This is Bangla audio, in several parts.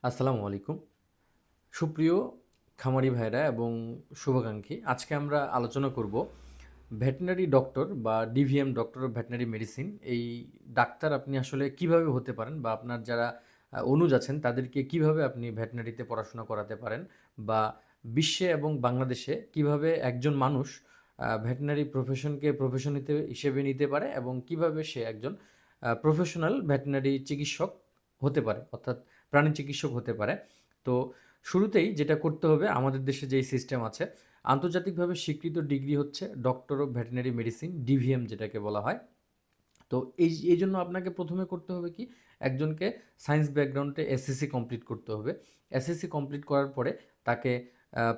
আসসালামু আলাইকুম। সুপ্রিয় খামারি ভাইরা এবং শুভাকাঙ্ক্ষী, আজকে আমরা আলোচনা করব ভেটেরিনারি ডক্টর বা DVM doctor of veterinary medicine. এই ডাক্তার আপনি আসলে কিভাবে হতে পারেন বা আপনার যারা অনুজ আছেন তাদেরকে কিভাবে আপনি ভেটেরিনারিতে পড়াশোনা করাতে পারেন বা বিশ্বে এবং বাংলাদেশে কিভাবে একজন মানুষ ভেটেরিনারি প্রফেশনকে প্রফেশন হিসেবে নিতে পারে এবং কিভাবে সে একজন প্রফেশনাল ভেটেরিনারি চিকিৎসক হতে পারে, অর্থাৎ প্রাণী চিকিৎসক হতে পারে। তো শুরুতেই যেটা করতে হবে, আমাদের দেশে যেই সিস্টেম আছে, আন্তর্জাতিকভাবে স্বীকৃত ডিগ্রি হচ্ছে doctor of veterinary medicine, DVM যেটাকে বলা হয়। তো এই জন্য আপনাকে প্রথমে করতে হবে কি, একজনকে সায়েন্স ব্যাকগ্রাউন্ডে এসএসসি কমপ্লিট করতে হবে। এসএসসি কমপ্লিট করার পরে তাকে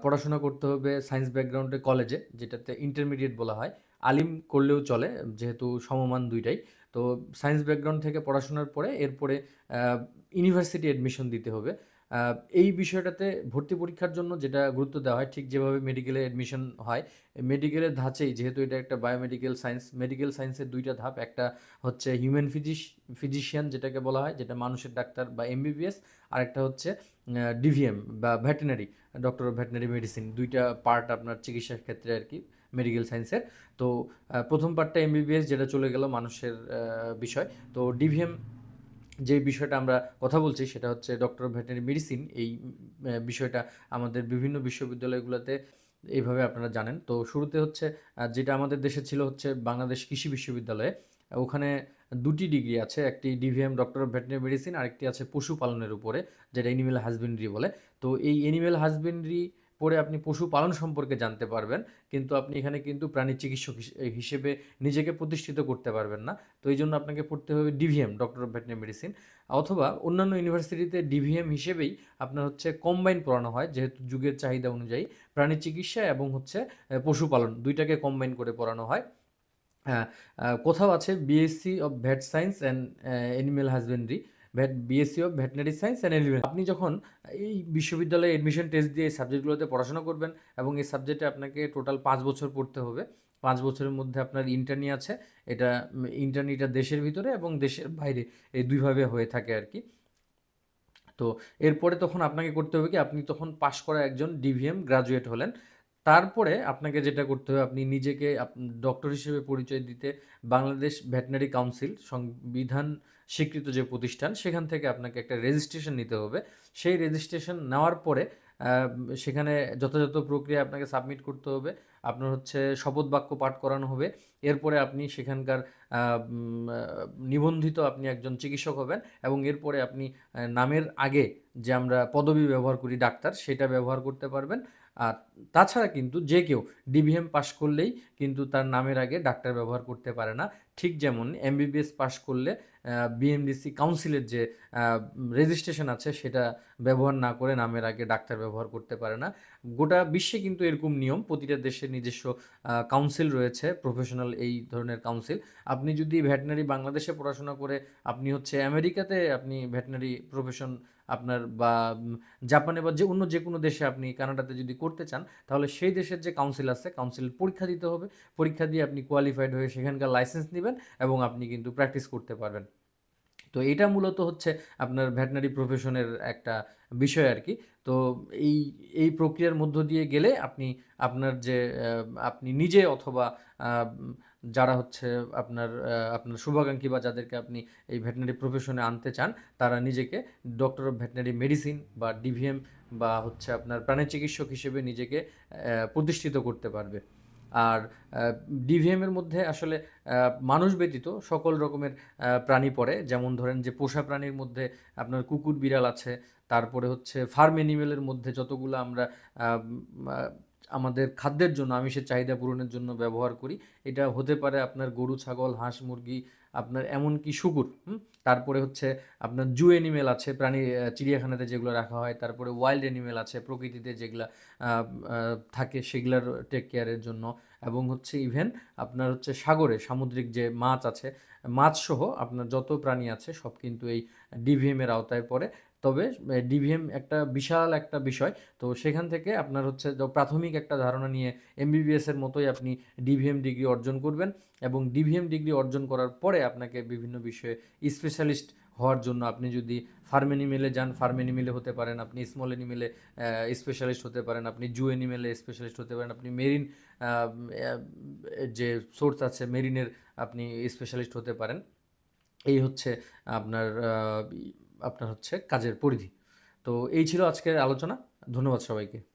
পড়াশোনা করতে হবে সায়েন্স ব্যাকগ্রাউন্ডে কলেজে, যেটাতে ইন্টারমিডিয়েট বলা হয়। আলিম করলেও চলে, যেহেতু সমমান দুইটাই। তো সায়েন্স ব্যাকগ্রাউন্ড থেকে পড়াশোনার পরে এরপরে ইউনিভার্সিটি অ্যাডমিশন দিতে হবে। এই বিষয়টাতে ভর্তি পরীক্ষার জন্য যেটা গুরুত্ব দেওয়া হয়, ঠিক যেভাবে মেডিকেলে অ্যাডমিশন হয়, মেডিকেলের ধাঁচেই, যেহেতু এটা একটা বায়োমেডিকেল সায়েন্স, মেডিকেল সায়েন্সের দুইটা ধাপ। একটা হচ্ছে হিউম্যান ফিজিশিয়ান যেটাকে বলা হয়, যেটা মানুষের ডাক্তার বা এমবিবিএস। আরেকটা হচ্ছে ডিভিএম বা veterinary doctor of veterinary medicine. দুইটা পার্ট আপনার চিকিৎসার ক্ষেত্রে আর কি, মেডিকেল সায়েন্সের। তো প্রথম পার্টটা এমবিবিএস, যেটা চলে গেল মানুষের বিষয়। তো ডিভিএম যে বিষয়টা আমরা কথা বলছি সেটা হচ্ছে ডক্টর অফ ভেটেরিনারি মেডিসিন। এই বিষয়টা আমাদের বিভিন্ন বিশ্ববিদ্যালয়গুলোতে এইভাবে আপনারা জানেন। তো শুরুতে হচ্ছে যেটা আমাদের দেশে ছিল হচ্ছে বাংলাদেশ কৃষি বিশ্ববিদ্যালয়ে। ওখানে দুটি ডিগ্রি আছে, একটি DVM doctor of veterinary medicine, আরেকটি আছে পশুপালনের উপরে, যেটা এনিম্যাল হাজবেন্ড্রি বলে। তো এই এনিম্যাল হাজবেন্ড্রি পড়ে আপনি পশুপালন সম্পর্কে জানতে পারবেন, কিন্তু আপনি এখানে কিন্তু প্রাণী চিকিৎসক হিসেবে নিজেকে প্রতিষ্ঠিত করতে পারবেন না। তো এই জন্য আপনাকে পড়তে হবে DVM doctor of veterinary medicine. অথবা অন্যান্য ইউনিভার্সিটিতে ডিভিএম হিসেবেই আপনার হচ্ছে কম্বাইন পড়ানো হয়, যেহেতু যুগের চাহিদা অনুযায়ী প্রাণী চিকিৎসা এবং হচ্ছে পশুপালন দুইটাকে কম্বাইন করে পড়ানো হয়। হ্যাঁ, কোথাও আছে BSc of vet science and animal husbandry, BSc of veterinary science and animal. আপনি যখন এই বিশ্ববিদ্যালয়ে এডমিশন টেস্ট দিয়ে এই সাবজেক্টগুলোতে পড়াশোনা করবেন, এবং এই সাবজেক্টে আপনাকে টোটাল 5 বছর পড়তে হবে। 5 বছরের মধ্যে আপনার ইন্টার্নি আছে। এটা ইন্টার্নিটা দেশের ভিতরে এবং দেশের বাইরে, এই দুইভাবে হয়ে থাকে আর কি। তো এরপরে তখন আপনাকে করতে হবে কি, আপনি তখন পাশ করা একজন ডিভিএম গ্রাজুয়েট হলেন। তারপরে আপনাকে যেটা করতে হবে, আপনি নিজেকে ডক্টর হিসেবে পরিচয় দিতে বাংলাদেশ ভেটেরিনারি কাউন্সিল, সংবিধান স্বীকৃত যে প্রতিষ্ঠান, সেখান থেকে আপনাকে একটা রেজিস্ট্রেশন নিতে হবে। সেই রেজিস্ট্রেশন নেওয়ার পরে আহ, সেখানে যথাযথ প্রক্রিয়া আপনাকে সাবমিট করতে হবে। আপনার হচ্ছে শপথ বাক্য পাঠ করানো হবে। এরপরে আপনি সেখানকার নিবন্ধিত আপনি একজন চিকিৎসক হবেন। এবং এরপরে আপনি নামের আগে যে আমরা পদবি ব্যবহার করি ডাক্তার, সেটা ব্যবহার করতে পারবেন। আর তাছাড়া কিন্তু যে কেউ ডিভিএম পাশ করলেই কিন্তু তার নামের আগে ডাক্তার ব্যবহার করতে পারে না। ঠিক যেমন এমবিবিএস পাশ করলে বিএমডিসি কাউন্সিলের যে রেজিস্ট্রেশন আছে সেটা ব্যবহার না করে নামের আগে ডাক্তার ব্যবহার করতে পারে না। গোটা বিশ্বে কিন্তু এরকম নিয়ম, প্রতিটা দেশের নিজস্ব কাউন্সিল রয়েছে, প্রফেশনাল এই ধরনের কাউন্সিল। আপনি যদি ভেটেরিনারি বাংলাদেশে পড়াশোনা করে আপনি হচ্ছে আমেরিকাতে আপনি ভেটেরিনারি প্রফেশন আপনার বা জাপানে বা যে কোনো দেশে, আপনি কানাডাতে যদি করতে চান, তাহলে সেই দেশের যে কাউন্সিল আছে, কাউন্সিলের পরীক্ষা দিতে হবে। পরীক্ষা দিয়ে আপনি কোয়ালিফাইড হয়ে সেখানকার লাইসেন্স নেবেন এবং আপনি কিন্তু প্র্যাকটিস করতে পারবেন। তো এটা মূলত হচ্ছে আপনার ভেটেরিনারি প্রফেশনের একটা বিষয় আর কি। তো এই এই প্রক্রিয়ার মধ্য দিয়ে গেলে আপনি আপনার যে আপনি নিজে অথবা যারা হচ্ছে আপনার শুভাকাঙ্ক্ষী বা যাদেরকে আপনি এই ভেটেরিনারি প্রফেশনে আনতে চান, তারা নিজেকে ডক্টর অফ ভেটেরিনারি মেডিসিন বা ডিভিএম বা হচ্ছে আপনার প্রাণী চিকিৎসক হিসেবে নিজেকে প্রতিষ্ঠিত করতে পারবে। আর ডিভিএম এর মধ্যে আসলে মানুষ ব্যতীত সকল রকমের প্রাণী পড়ে। যেমন ধরেন যে পোষা প্রাণীর মধ্যে আপনার কুকুর বিড়াল আছে। তারপরে হচ্ছে ফার্ম অ্যানিমেলের মধ্যে যতগুলো আমরা আহ, উম, আহ, আমাদের খাদ্যের জন্য, আমিষের চাহিদা পূরণের জন্য ব্যবহার করি, এটা হতে পারে আপনার গরু, ছাগল, হাঁস, মুরগি, আপনার এমনকি শুকুর। তারপরে হচ্ছে আপনার জু অ্যানিমেল আছে, প্রাণী চিড়িয়াখানাতে যেগুলো রাখা হয়। তারপরে ওয়াইল্ড অ্যানিমেল আছে, প্রকৃতিতে যেগুলা থাকে সেগুলার টেক কেয়ারের জন্য। এবং হচ্ছে ইভেন আপনার হচ্ছে সাগরে সামুদ্রিক যে মাছ আছে, মাছ সহ আপনার যত প্রাণী আছে সব কিন্তু এই ডিভিএম এর আওতায় পড়ে। তবে ডিভিএম একটা বিশাল একটা বিষয়। তো সেখান থেকে আপনার হচ্ছে প্রাথমিক একটা ধারণা নিয়ে এমবিবিএস এর মতোই আপনি ডিভিএম ডিগ্রি অর্জন করবেন। এবং ডিভিএম ডিগ্রি অর্জন করার পরে আপনাকে বিভিন্ন বিষয়ে স্পেশালিস্ট হওয়ার জন্য আপনি যদি ফার্ম অ্যানিমেলে যান, ফার্ম অ্যানিমেলে হতে পারেন, আপনি স্মল অ্যানিমেলে স্পেশালিস্ট হতে পারেন, আপনি জু অ্যানিমেলে স্পেশালিস্ট হতে পারেন, আপনি মেরিন যে সোর্স আছে মেরিনের আপনি স্পেশালিস্ট হতে পারেন। এই হচ্ছে আপনার আপনার হচ্ছে কাজের পরিধি। তো এই ছিল আজকের আলোচনা। ধন্যবাদ সবাইকে।